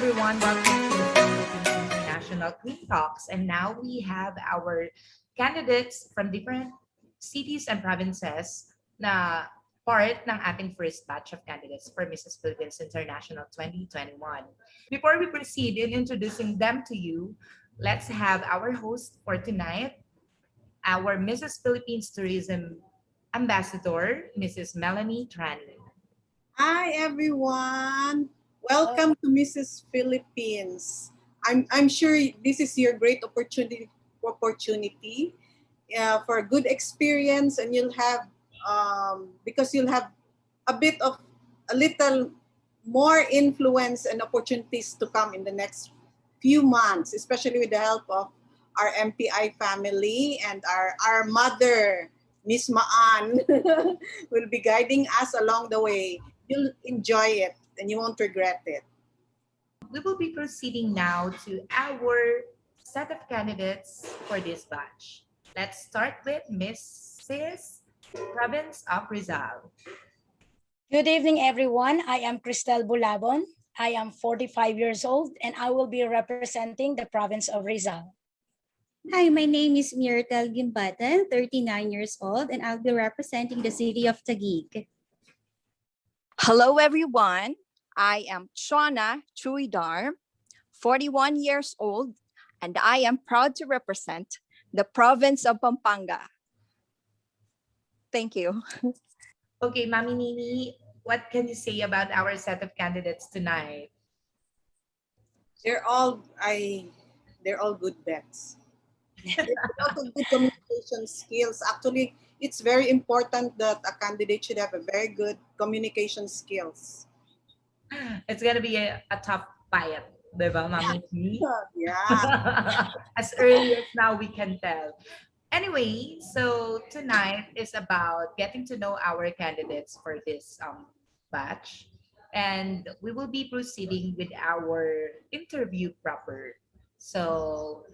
everyone. Welcome to the Philippines International Queen Talks. And now we have our candidates from different cities and provinces na part ng ating first batch of candidates for Mrs. Philippines International 2021. Before we proceed in introducing them to you, let's have our host for tonight, our Mrs. Philippines Tourism Ambassador, Mrs. Melanie Trani. Hi everyone. Welcome to Mrs. Philippines. I'm sure this is your great opportunity for a good experience, and you'll have because you'll have a little more influence and opportunities to come in the next few months, especially with the help of our MPI family and our mother, Miss Maan, will be guiding us along the way. You'll enjoy it and you won't regret it. We will be proceeding now to our set of candidates for this batch. Let's start with Mrs. Province of Rizal. Good evening, everyone. I am Cristel Bulabon. I am 45 years old and I will be representing the province of Rizal. Hi, my name is Myrtle Gimbatan, 39 years old, and I'll be representing the city of Taguig. Hello, everyone. I am Shona Chuidar, 41 years old, and I am proud to represent the province of Pampanga. Thank you. Okay, Mami Nini, what can you say about our set of candidates tonight? They're all good bets. There's a lot of good communication skills. Actually, it's very important that a candidate should have a very good communication skills. It's gonna be a tough fight, diba, Mami Nini? Yeah. As early as now, we can tell. Anyway, so tonight is about getting to know our candidates for this batch. And we will be proceeding with our interview proper. So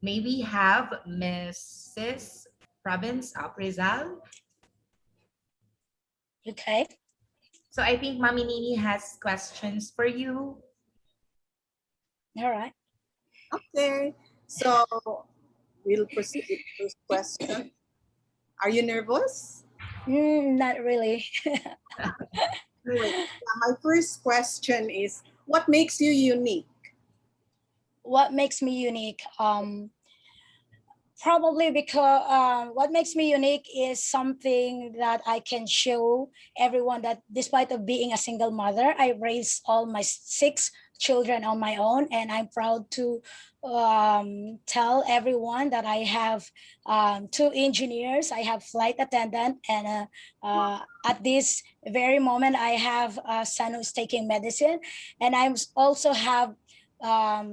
may we have Mrs. Province of Rizal? Okay. So I think Mami Nini has questions for you. All right. Okay. So we'll proceed with the first question. Are you nervous? Not really. My first question is, what makes you unique? What makes me unique? Probably because what makes me unique is something that I can show everyone that despite of being a single mother, I raised all my 6 children on my own, and I'm proud to tell everyone that I have 2 engineers, I have flight attendant, and at this very moment I have a son who's taking medicine, and I also have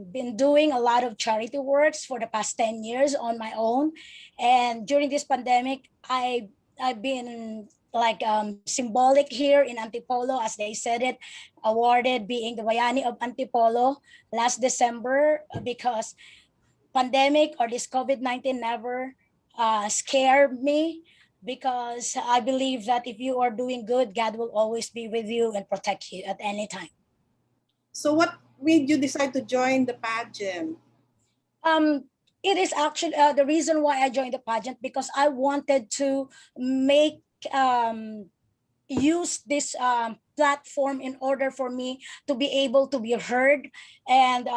been doing a lot of charity works for the past 10 years on my own. And during this pandemic, I've been like symbolic here in Antipolo, as they said it, awarded being the Bayani of Antipolo last December, because pandemic or this COVID-19 never scared me, because I believe that if you are doing good, God will always be with you and protect you at any time. So what made you decide to join the pageant? It is actually the reason why I joined the pageant, because I wanted to make use this platform in order for me to be able to be heard, and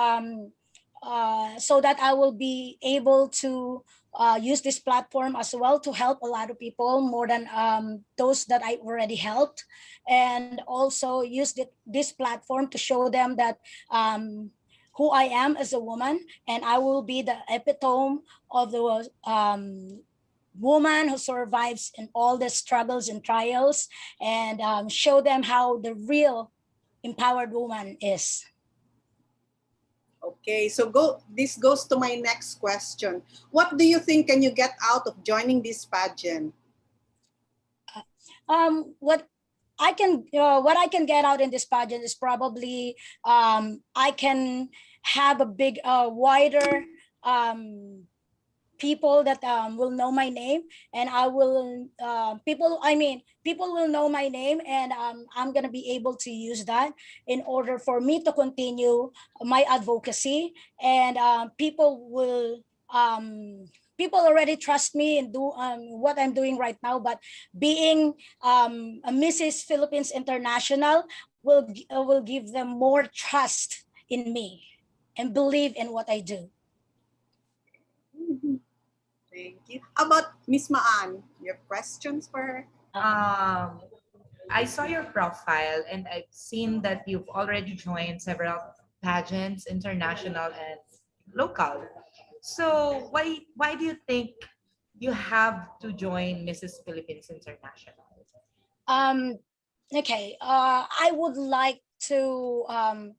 so that I will be able to use this platform as well to help a lot of people, more than those that I already helped, and also use this platform to show them that who I am as a woman, and I will be the epitome of the woman who survives in all the struggles and trials, and show them how the real empowered woman is. Okay, so this goes to my next question. What do you think can you get out of joining this pageant? What I can get out in this pageant is probably I can have a big wider people that will know my name, and I will people will know my name, and I'm gonna be able to use that in order for me to continue my advocacy, and people already trust me and do what I'm doing right now, but being a Mrs. Philippines International will give them more trust in me and believe in what I do. Thank you. How about Miss Maan? You have questions for her? I saw your profile and I've seen that you've already joined several pageants, international and local. So why do you think you have to join Mrs. Philippines International? Um, okay, I would like to um,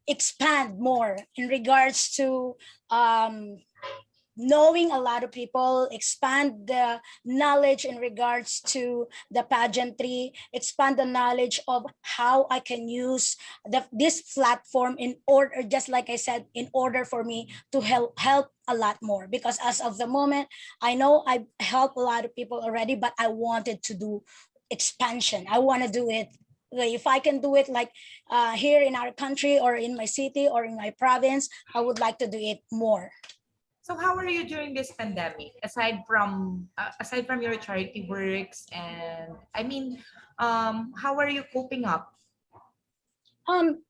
expand more in regards to knowing a lot of people, expand the knowledge in regards to the pageantry, expand the knowledge of how I can use this platform in order, just like I said, in order for me to help a lot more. Because as of the moment, I know I help a lot of people already, but I wanted to do expansion. I want to do it. If I can do it like here in our country or in my city or in my province, I would like to do it more. So how are you during this pandemic? Aside from your charity works, and I mean, how are you coping up? Um,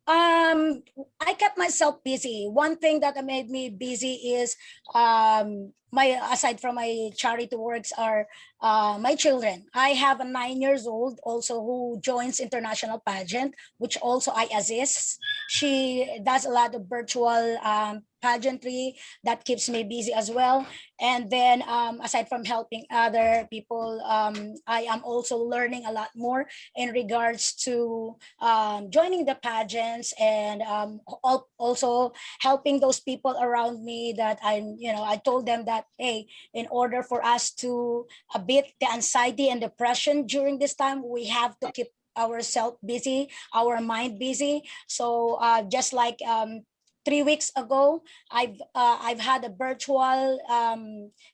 um, I kept myself busy. One thing that made me busy is my aside from my charity works are my children. I have a 9 years old also who joins international pageant, which also I assist. She does a lot of virtual pageantry that keeps me busy as well. And then aside from helping other people, I am also learning a lot more in regards to joining the pageants, and also helping those people around me that I told them that, hey, in order for us to beat the anxiety and depression during this time, we have to keep ourselves busy, our mind busy. So just like 3 weeks ago, I've had a virtual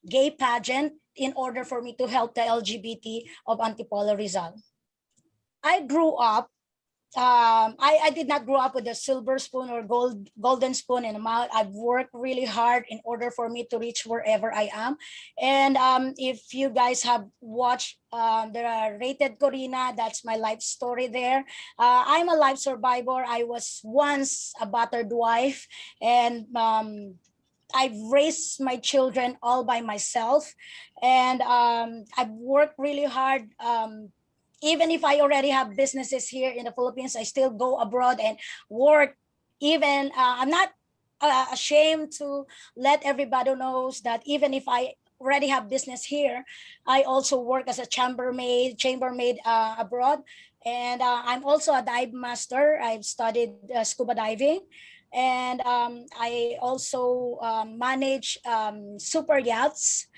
gay pageant in order for me to help the LGBT of Antipolo Rizal. I grew up I did not grow up with a silver spoon or golden spoon in the mouth. I've worked really hard in order for me to reach wherever I am. And if you guys have watched the Rated Corina, that's my life story there. I'm a life survivor. I was once a battered wife, and I've raised my children all by myself, and I've worked really hard. Even if I already have businesses here in the Philippines, I still go abroad and work. Even I'm not ashamed to let everybody knows that even if I already have business here, I also work as a chambermaid abroad. And I'm also a dive master. I've studied scuba diving. And I also manage super yachts.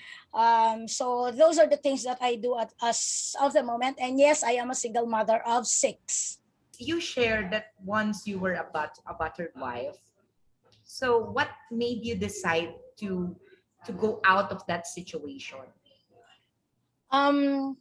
So those are the things that I do as of the moment. And yes, I am a single mother of 6. You shared that once you were a battered wife. So what made you decide to go out of that situation? Um,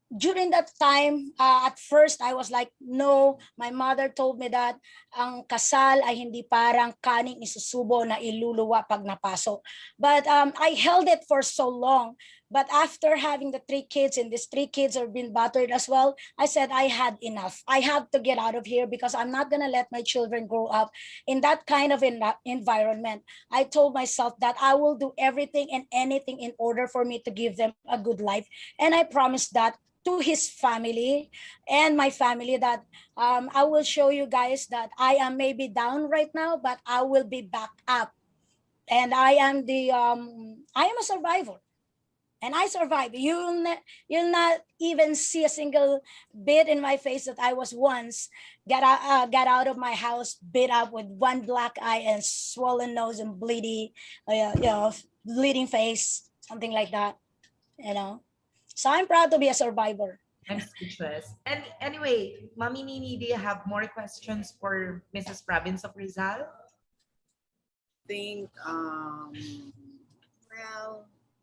During that time, at first I was like, no, my mother told me that ang kasal ay hindi parang kaning isusubo na iluluwa pag napasok. But I held it for so long. But after having the 3 kids, and these 3 kids are being battered as well, I said I had enough. I have to get out of here because I'm not going to let my children grow up in that kind of environment. I told myself that I will do everything and anything in order for me to give them a good life. And I promised that to his family and my family that I will show you guys that I am maybe down right now, but I will be back up. And I am a survivor. And I survived. You'll not even see a single bit in my face that I was once got out of my house, beat up with one black eye and swollen nose and bleeding face, something like that. So I'm proud to be a survivor. I'm speechless. And anyway, Mami Nini, do you have more questions for Mrs. Province of Rizal? think, well,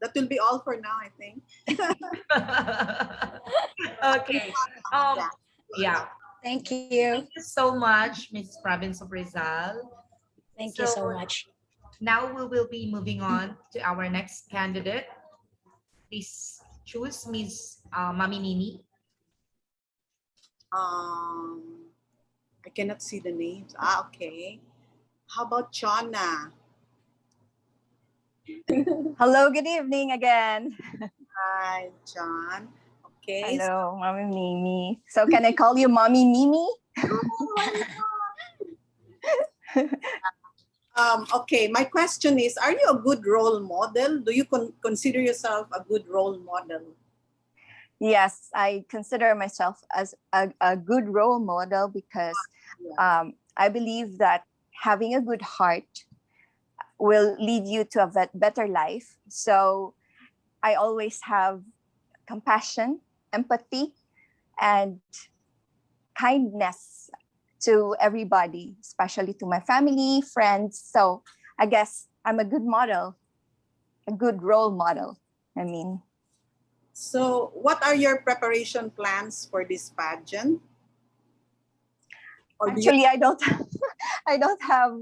that will be all for now, I think. Okay. Um, Yeah. yeah. Thank you. Thank you so much, Miss Province of Rizal. Thank you So so much. now we will be moving on to our next candidate. Please choose Miss Mami Nini. Um, I cannot see the names. Okay. How about Chona? Hello, good evening again. Hi, John. Okay. Hello, Mommy Mimi. So can I call you Mommy Mimi? Okay, my question is, are you a good role model? Do you consider yourself a good role model? Yes, I consider myself as a good role model because I believe that having a good heart will lead you to a better life. So I always have compassion, empathy, and kindness to everybody, especially to my family, friends. So I guess I'm a good model, a good role model. I mean, So, what are your preparation plans for this pageant? Or do you actually, I don't, I don't have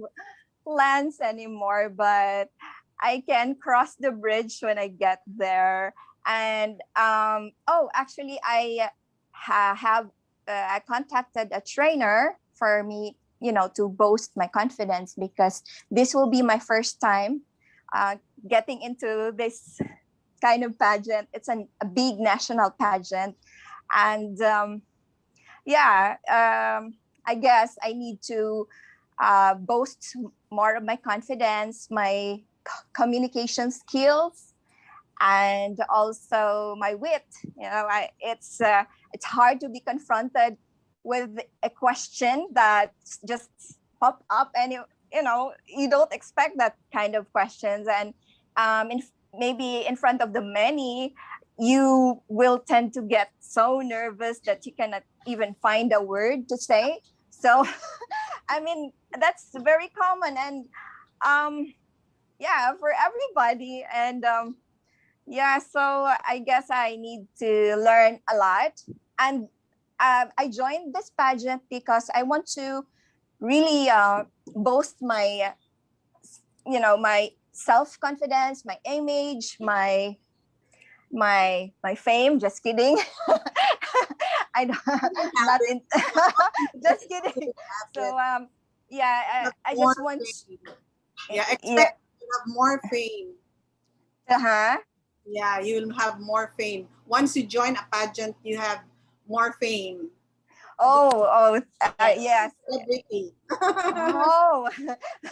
plans anymore, but I can cross the bridge when I get there. And oh, actually, have I contacted a trainer for me, to boost my confidence because this will be my first time getting into this kind of pageant. It's a big national pageant, and yeah, I guess I need to boast more of my confidence, my communication skills, and also my wit. It's hard to be confronted with a question that just pop up, and you don't expect that kind of questions, and maybe in front of the many, you will tend to get so nervous that you cannot even find a word to say. So, I mean, that's very common, and yeah, for everybody. And yeah, so I guess I need to learn a lot. And I joined this pageant because I want to really boast my self-confidence, my image, my fame. Just kidding. I don't, not in. Just kidding. So yeah, I more just want. fame? Yeah, Yeah. expect to have more fame. Uh-huh. Yeah, you will have more fame. Once you join a pageant, you have more fame. Oh, yes. Celebrity. Oh,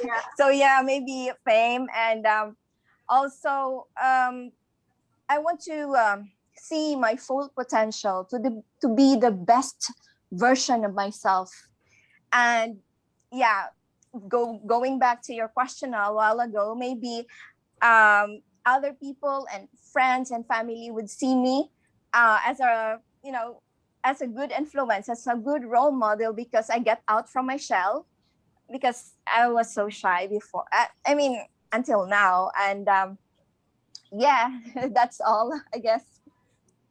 Yeah. so yeah, maybe fame, and also I want to see my full potential to be the best version of myself. And yeah, going back to your question a while ago, maybe other people and friends and family would see me as a good influence, as a good role model, because I get out from my shell, because I was so shy before. I mean, until now. And yeah, that's all, I guess.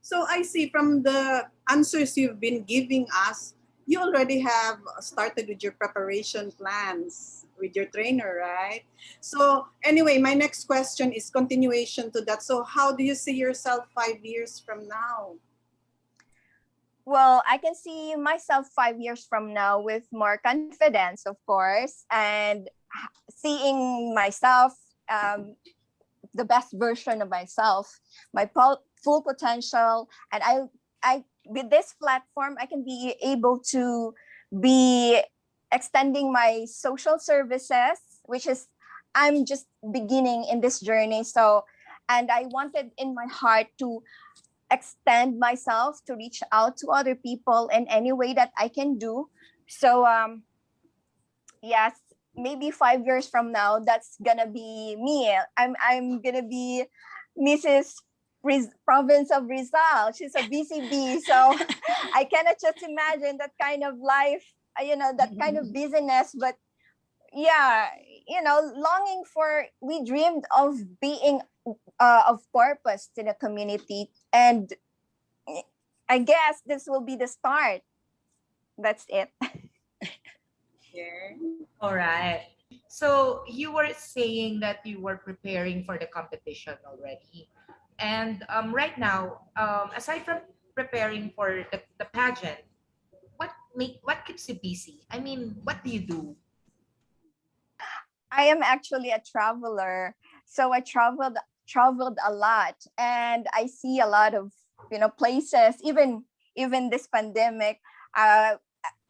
So I see from the answers you've been giving us, you already have started with your preparation plans with your trainer, right? So anyway, my next question is continuation to that. So how do you see yourself 5 years from now? Well, I can see myself 5 years from now with more confidence, of course, and seeing myself, the best version of myself, my full potential. And I, with this platform, I can be able to be extending my social services, which is, I'm just beginning in this journey. So, and I wanted in my heart to extend myself to reach out to other people in any way that I can do. So yes, maybe 5 years from now, that's gonna be me. I'm gonna be Mrs. Province of Rizal. She's a BCB, so I cannot just imagine that kind of life, that kind of business. But yeah, longing for, we dreamed of being of purpose to the community, and I guess this will be the start. That's it. Yeah. All right. So you were saying that you were preparing for the competition already. And right now, aside from preparing for the pageant, what keeps you busy? I mean, what do you do? I am actually a traveler, so I traveled a lot, and I see a lot of places. Even this pandemic, uh,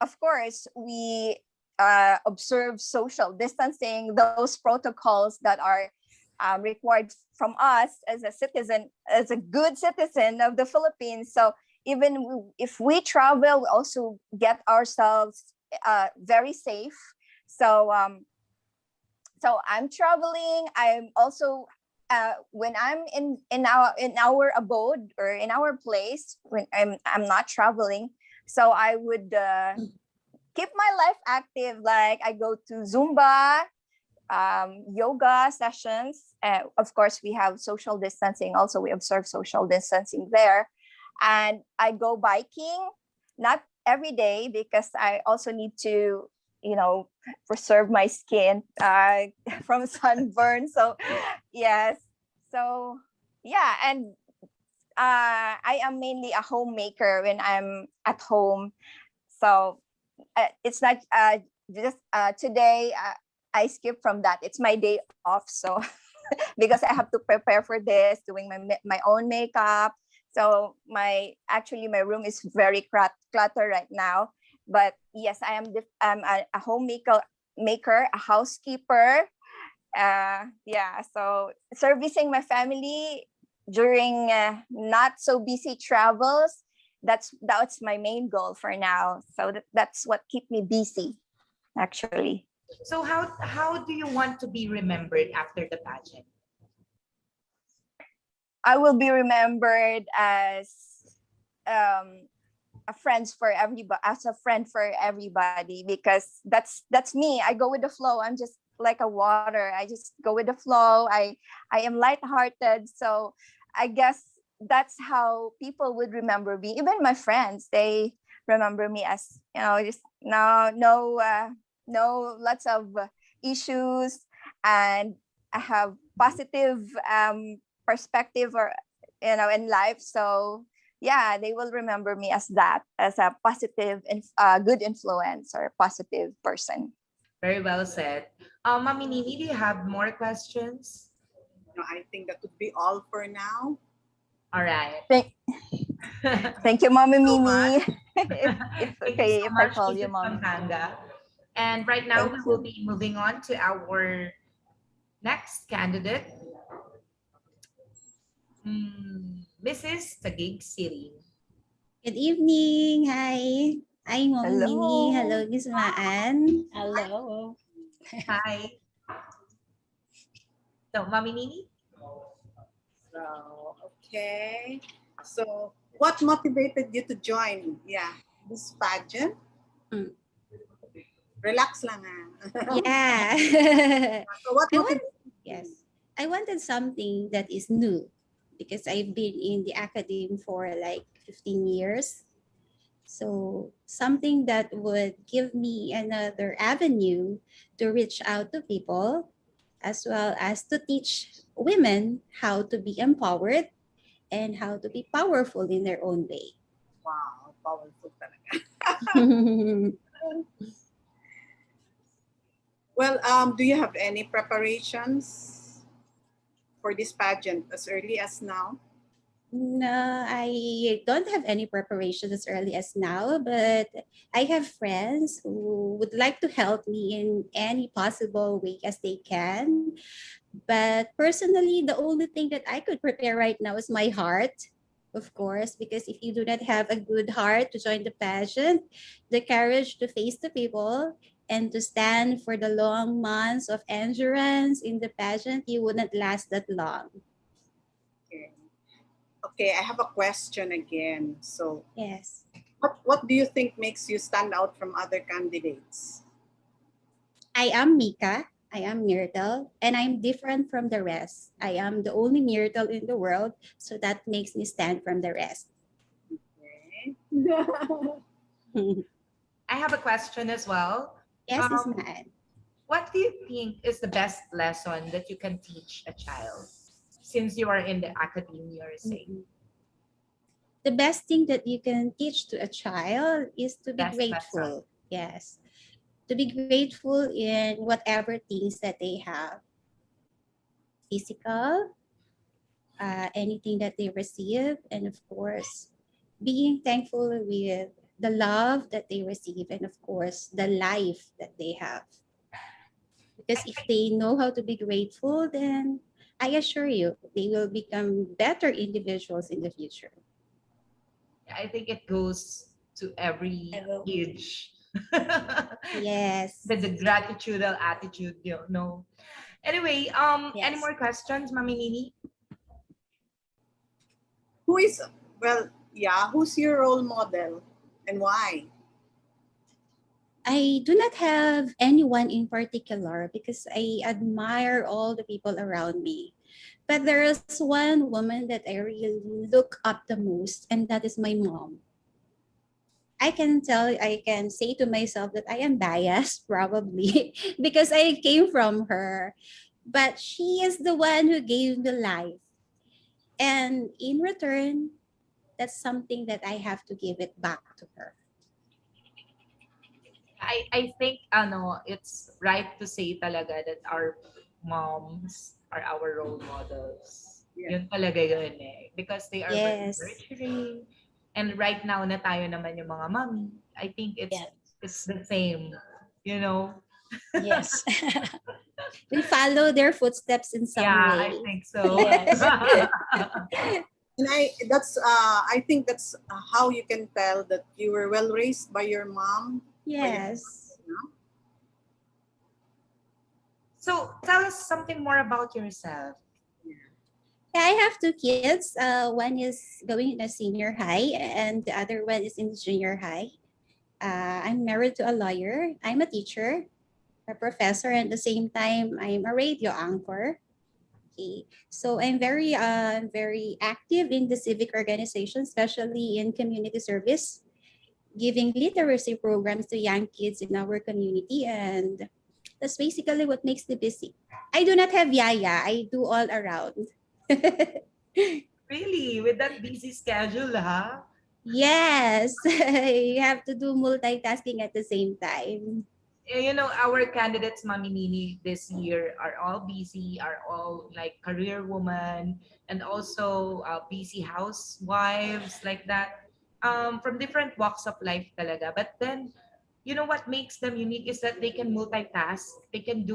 of course, we observe social distancing, those protocols that are required from us as a citizen, as a good citizen of the Philippines. So if we travel, we also get ourselves very safe. So so I'm traveling. I'm also when I'm in our abode or in our place, when I'm not traveling, so I would keep my life active. Like I go to Zumba, yoga sessions. Of course, we have social distancing. Also, we observe social distancing there, and I go biking. Not every day because I also need to, preserve my skin from sunburn. So, yes. So, yeah, and I am mainly a homemaker when I'm at home. So it's not just today. I skip from that. It's my day off, so because I have to prepare for this, doing my own makeup. So my room is very cluttered right now. But yes, I'm a homemaker, a housekeeper. Yeah, so servicing my family during not so busy travels. That's my main goal for now. So that's what keep me busy, actually. So how do you want to be remembered after the pageant? I will be remembered um, as a friend for everybody, because that's me. I go with the flow. I'm just like a water. I just go with the flow. I am lighthearted. So I guess that's how people would remember me. Even my friends, they remember me as, just no lots of issues, and I have positive perspective, or in life. So yeah, they will remember me as that, as a positive and good influence, or positive person. Very well said. Mami Nini, do you have more questions? No, I think that would be all for now. All right. Thank, thank you, Mommy So much. Mimi. If Thank you okay, so if I much, call you Mrs. Mommy. Pampanga. And right now Thank we will you. be moving on to our next candidate, Mrs. Taguig City. Good evening. Hi. I'm Mommy Mimi. Hello. Hello, Miss Maan. Hello. Hi. So, Mami Nini? So, okay. So, what motivated you to join? Yeah, this pageant? Mm. Relax lang ah. Yeah. So, what I want motivated yes. you? I wanted something that is new because I've been in the academy for like 15 years. So something that would give me another avenue to reach out to people, as well as to teach women how to be empowered and how to be powerful in their own way. Wow, powerful talaga. Well, do you have any preparations for this pageant as early as now? No, I don't have any preparation as early as now, but I have friends who would like to help me in any possible way as they can. But personally, the only thing that I could prepare right now is my heart, of course, because if you do not have a good heart to join the pageant, the courage to face the people, and to stand for the long months of endurance in the pageant, you wouldn't last that long. Okay. Okay, I have a question again. So, Yes. what do you think makes you stand out from other candidates? I am Mika. I am Myrtle, and I'm different from the rest. I am the only Myrtle in the world, so that makes me stand from the rest. Okay. I have a question as well. Yes, Miss Um, Maan. what do you think is the best lesson that you can teach a child since you are in the academia, you're saying? Mhm. The best thing that you can teach to a child is to be Best lesson. grateful. Yes, to be grateful in whatever things that they have, physical, anything that they receive, and of course, being thankful with the love that they receive, and of course, the life that they have. Because if they know how to be grateful, then I assure you, they will become better individuals in the future. I think it goes to every Hello. age. Yes. The gratitudinal attitude, know. Anyway, any Yes. more questions, Mami Nini? Who is, well, yeah, who's your role model and why? I do not have anyone in particular because I admire all the people around me. But there is one woman that I really look up the most, and that is my mom. I can say to myself that I am biased, probably, because I came from her. But she is the one who gave me life. And in return, that's something that I have to give it back to her. I think it's right to say talaga that our moms are our role models. Yeah. Yun talaga yun eh. Because they are very Yes. nurturing. And right now na tayo naman yung mga mommy, I think it's Yeah. it's the same, you know? Yes. We follow their footsteps in some Yeah, I way. think so. Yes. And I think that's how you can tell that you were well raised by your mom. By your, Yes. you know? So tell us something more about yourself. Yeah, I have two kids. One is going in a senior high, and the other one is in junior high. I'm married to a lawyer. I'm a teacher, a professor, and at the same time, I'm a radio anchor. Okay. So I'm very active in the civic organization, especially in community service, giving literacy programs to young kids in our community, and that's basically what makes me busy. I do not have yaya. I do all around. Really, with that busy schedule, huh? Yes, you have to do multitasking at the same time. You know, our candidates, Mami Nini, this year are all busy, are all like career women, and also busy housewives like that, from different walks of life talaga. But then, you know what makes them unique is that they can multitask, they can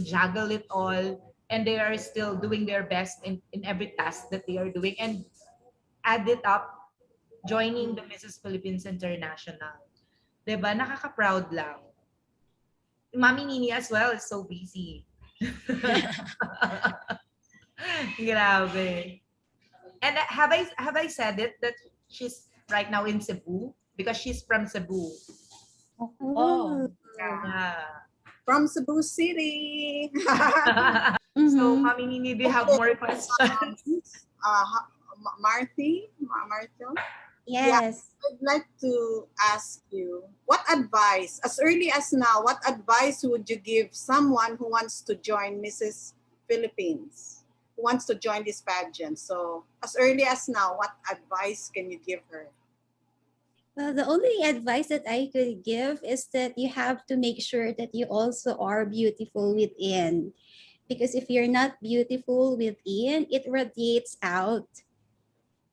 juggle it all, and they are still doing their best in every task that they are doing, and add it up, joining the Mrs. Philippines International. 'Di ba? Nakaka-proud lang. Mami Nini as well is so busy. Grabe. And have I said it that she's right now in Cebu because she's from Cebu. Oh. Oh. Yeah. From Cebu City. So, Mm-hmm. Mami Nini, do you have Okay. more questions? Martha? Yeah, Yes. I'd like to ask you, what advice, as early as now, what advice would you give someone who wants to join Mrs. Philippines, who wants to join this pageant? So, as early as now, what advice can you give her? Well, the only advice that I could give is that you have to make sure that you also are beautiful within. Because if you're not beautiful within, it radiates out.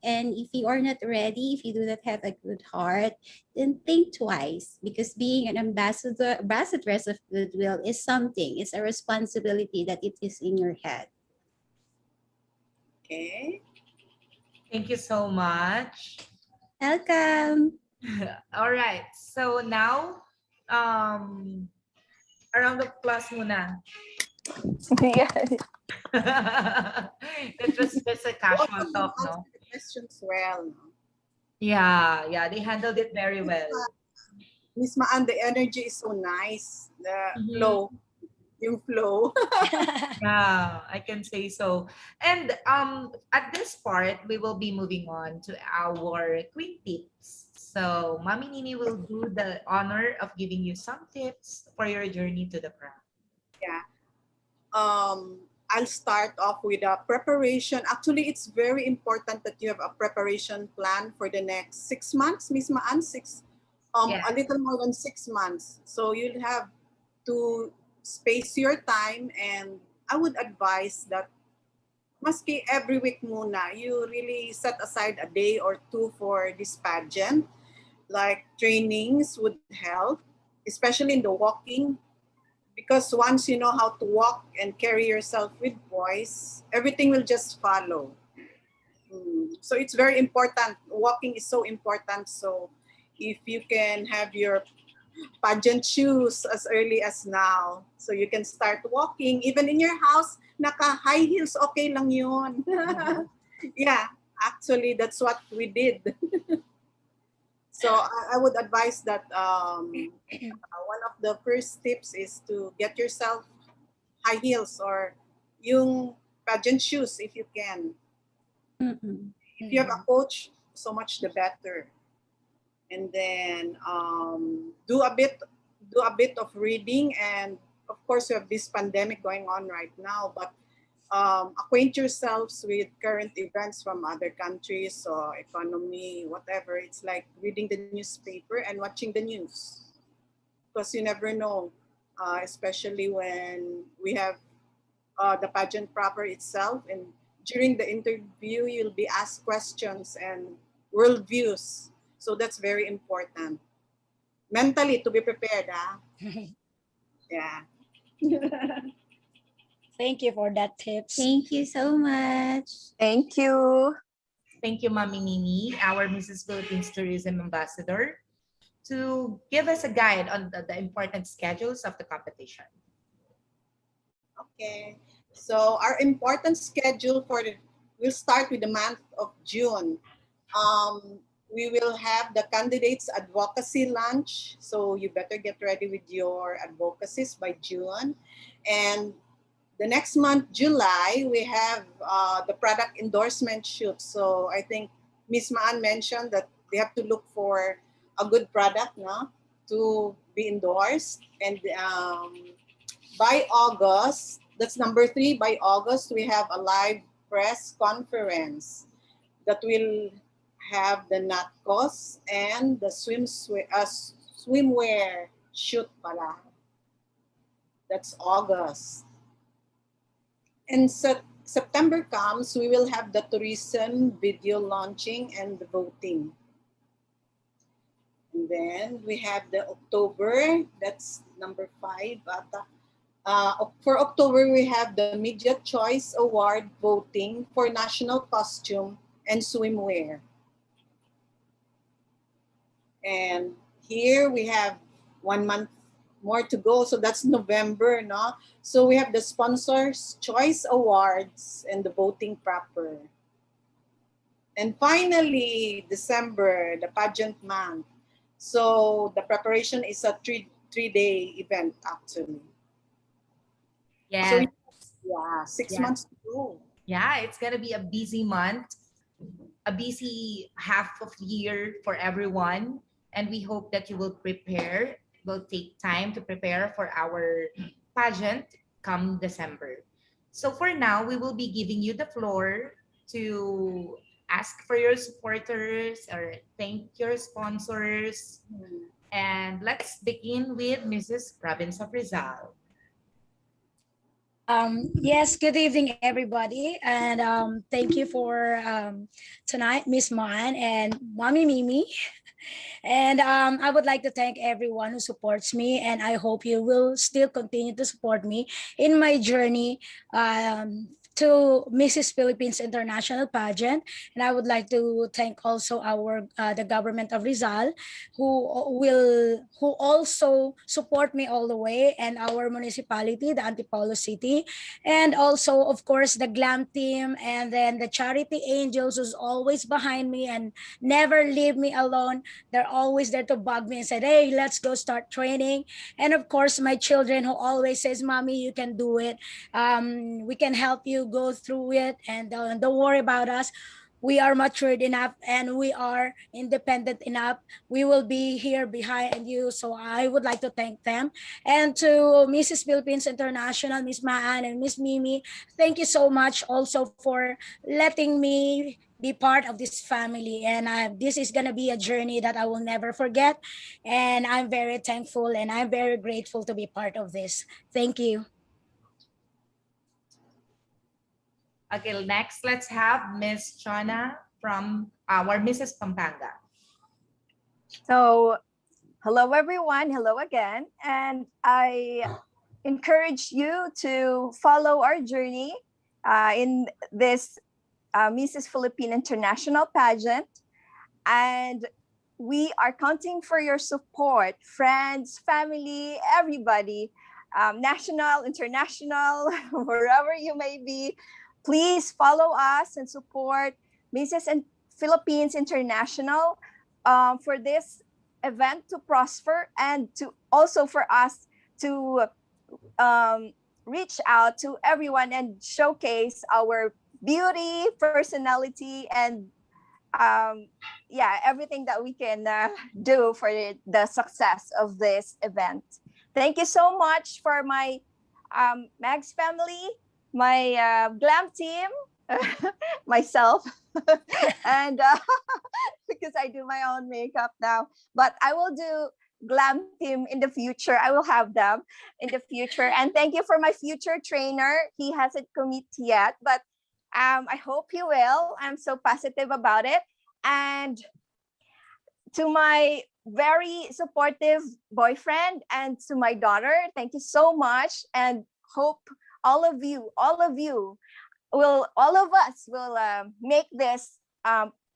And if you are not ready, if you do not have a good heart, then think twice. Because being an ambassadress of goodwill is something. It's a responsibility that it is in your head. Okay. Thank you so much. Welcome. All right. So now, a round of applause muna. It was just a Both casual of them talk, no? answered the questions well. No? Yeah, they handled it very well. Miss Maan, the energy is so nice. The Mhm. flow, yung flow. Yeah, I can say so. And at this part, we will be moving on to our quick tips. So, Mommy Nini will do the honor of giving you some tips for your journey to the crown. Yeah. I'll start off with a preparation. Actually, it's very important that you have a preparation plan for the next 6 months, Miss Maan. A Yes. little more than 6 months. So you'll have to space your time, and I would advise that maski every week muna, you really set aside a day or two for this pageant. Like trainings would help, especially in the walking, because once you know how to walk and carry yourself with poise, everything will just follow. So it's very important. Walking is so important. So if you can have your pageant shoes as early as now, so you can start walking even in your house, naka high heels, okay lang yun. Yeah, actually that's what we did. So I would advise that one of the first tips is to get yourself high heels or yung pageant shoes if you can. Mm-mm. If you have a coach, so much the better. And then do a bit of reading, and of course you have this pandemic going on right now, but acquaint yourselves with current events from other countries or economy, whatever. It's like reading the newspaper and watching the news, because you never know, especially when we have the pageant proper itself. And during the interview, you'll be asked questions and worldviews. So that's very important. Mentally, to be prepared. Yeah. Thank you for that tips. Thank you so much. Thank you. Thank you, Mommy Nini, our Mrs. Philippines Tourism Ambassador, to give us a guide on the important schedules of the competition. Okay. So our important schedule we'll start with the month of June. Um, we will have the candidates advocacy lunch. So you better get ready with your advocacies by June. And the next month, July, we have the product endorsement shoot. So I think Miss Maan mentioned that they have to look for a good product, no, to be endorsed. And by August, that's number 3. By August, we have a live press conference that will have the NATCOS and the swimwear shoot pala. That's August. And September comes, we will have the tourism video launching and the voting. And then we have the October, that's number 5. For October, we have the Media Choice Award voting for national costume and swimwear. And here we have 1 month more to go. So that's November, no? So we have the Sponsors Choice Awards and the voting proper. And finally, December, the pageant month. So the preparation is a three-day event actually. So Yeah, yeah, 6 months to go. yeah, it's gonna be a busy month, a busy half of the year for everyone, and we hope that you will prepare, will take time to prepare for our pageant come December. So for now, we will be giving you the floor to ask for your supporters or thank your sponsors. And let's begin with Mrs. Province of Rizal. Yes, good evening, everybody. And thank you for tonight, Miss Maan and Mommy Mimi. And I would like to thank everyone who supports me. And I hope you will still continue to support me in my journey to Mrs. Philippines International Pageant. And I would like to thank also the government of Rizal, who also support me all the way, and our municipality, the Antipolo City, and also of course the glam team, and then the charity angels who's always behind me and never leave me alone. They're always there to bug me and say, hey, let's go start training. And of course my children who always says, mommy, you can do it. We can help you go through it, and don't worry about us. We are matured enough and we are independent enough. We will be here behind you. So I would like to thank them. And to Mrs. Philippines International, Miss Maan and Miss Mimi, thank you so much also for letting me be part of this family. And this is going to be a journey that I will never forget. And I'm very thankful and I'm very grateful to be part of this. Thank you. Okay, next let's have Miss Chona from our Mrs. Pampanga. So, hello everyone, hello again. And I encourage you to follow our journey in this Mrs. Philippine International Pageant. And we are counting for your support, friends, family, everybody, national, international, wherever you may be. Please follow us and support Mrs. Philippines International for this event to prosper, and to also for us to reach out to everyone and showcase our beauty, personality, and everything that we can do for the success of this event. Thank you so much for my Mags family, my glam team, myself, and because I do my own makeup now, but I will do glam team in the future. I will have them in the future. And thank you for my future trainer. He hasn't committed yet, but I hope he will. I'm so positive about it. And to my very supportive boyfriend and to my daughter, thank you so much. And hope all of us will make this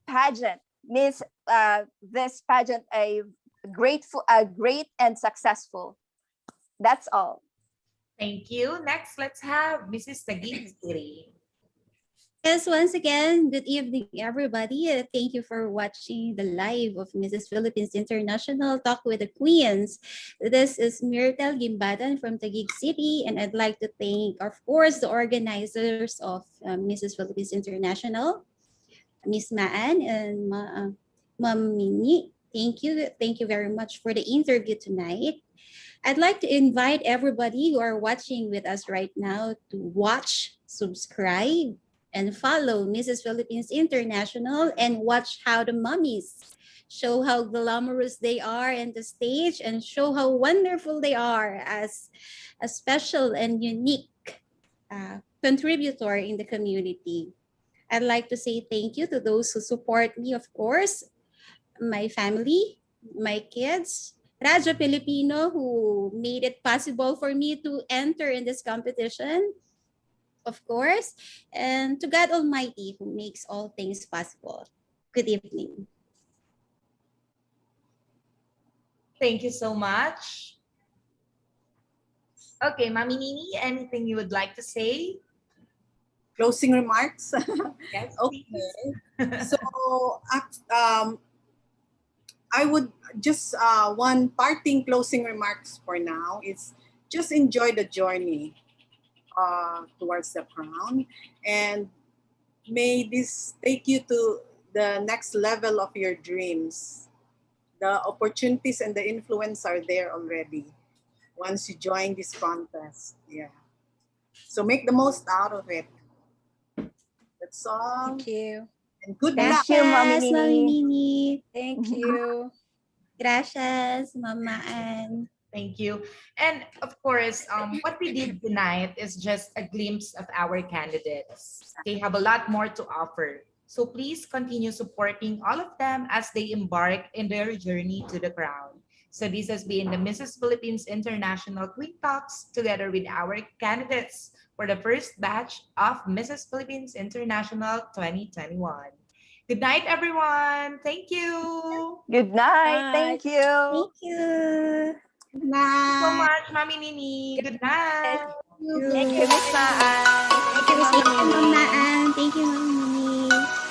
pageant, this pageant a great and successful. That's all. Thank you. Next, let's have Mrs. Taguig. Yes, once again, good evening, everybody. Thank you for watching the live of Mrs. Philippines International Talk with the Queens. This is Myrtle Gimbadan from Taguig City, and I'd like to thank, of course, the organizers of Mrs. Philippines International, Miss Maan and Ma'am Mini. Thank you. Thank you very much for the interview tonight. I'd like to invite everybody who are watching with us right now to watch, subscribe, and follow Mrs. Philippines International, and watch how the mummies show how glamorous they are in the stage and show how wonderful they are as a special and unique contributor in the community. I'd like to say thank you to those who support me, of course, my family, my kids, Raja Filipino, who made it possible for me to enter in this competition, of course, and to God Almighty, who makes all things possible. Good evening. Thank you so much. Okay, Mami Nini, anything you would like to say? Closing remarks. Yes, Okay. So I would just one parting closing remarks for now is just enjoy the journey towards the crown, and may this take you to the next level of your dreams. The opportunities and the influence are there already once you join this contest. Yeah. So make the most out of it. That's all. Thank you. And good Thank luck. you, Mami Gracias, Mami Nini. Nini. Thank you. Gracias, Mama Ann. Thank you. And of course, what we did tonight is just a glimpse of our candidates. They have a lot more to offer. So please continue supporting all of them as they embark in their journey to the crown. So this has been the Mrs. Philippines International Queen Talks together with our candidates for for the first batch of Mrs. Philippines International 2021. Good night, everyone. Thank you. Good night. Bye. Thank you. Thank you. Good Thank you so night. much, Mami Nini. Good night. Thank you, Miss Maan. Thank you, Thank you, Mami. Mama Ann. Thank you, Mommy.